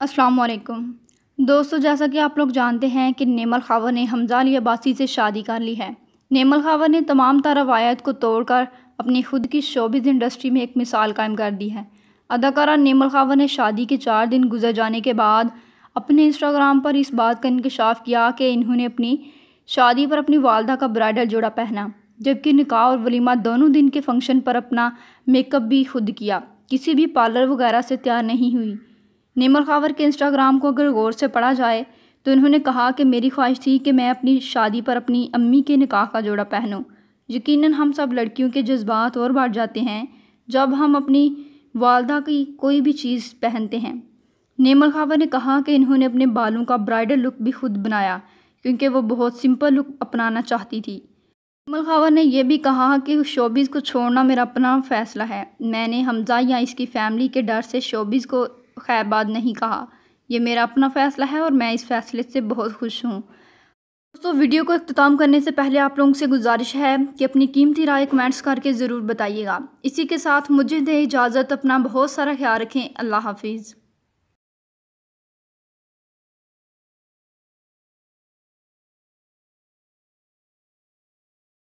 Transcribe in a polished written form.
अस्सलाम वालेकुम दोस्तों, जैसा कि आप लोग जानते हैं कि नेमल खावर ने हमजा अली अब्बासी से शादी कर ली है। नेमल खावर ने तमाम रवायत को तोड़कर अपनी खुद की शोबिज़ इंडस्ट्री में एक मिसाल कायम कर दी है। अदाकारा नेमल खावर ने शादी के 4 दिन गुजर जाने के बाद अपने इंस्टाग्राम पर इस बात का इंकशाफ किया कि इन्होंने अपनी शादी पर अपनी वालदा का ब्राइडल जोड़ा पहना, जबकि निकाह और वलीमा दोनों दिन के फंक्शन पर अपना मेकअप भी खुद किया, किसी भी पार्लर वगैरह से तैयार नहीं हुई। नेमल खावर के इंस्टाग्राम को अगर गौर से पढ़ा जाए तो उन्होंने कहा कि मेरी ख्वाहिश थी कि मैं अपनी शादी पर अपनी अम्मी के निकाह का जोड़ा पहनूं। यकीनन हम सब लड़कियों के जज्बात और बढ़ जाते हैं जब हम अपनी वालदा की कोई भी चीज़ पहनते हैं। नेमल खावर ने कहा कि इन्होंने अपने बालों का ब्राइडल लुक भी खुद बनाया क्योंकि वो बहुत सिंपल लुक अपनाना चाहती थी। नेमल खावर ने यह भी कहा कि शोबिज़ को छोड़ना मेरा अपना फ़ैसला है। मैंने हमजा या इसकी फ़ैमिली के डर से शोबिज़ को खैरबाद नहीं कहा। यह मेरा अपना फ़ैसला है और मैं इस फ़ैसले से बहुत खुश हूँ। दोस्तों, वीडियो को इख्तिताम करने से पहले आप लोगों से गुजारिश है कि अपनी कीमती राय कमेंट्स करके ज़रूर बताइएगा। इसी के साथ मुझे दें इजाज़त। अपना बहुत सारा ख्याल रखें। अल्लाह हाफिज़।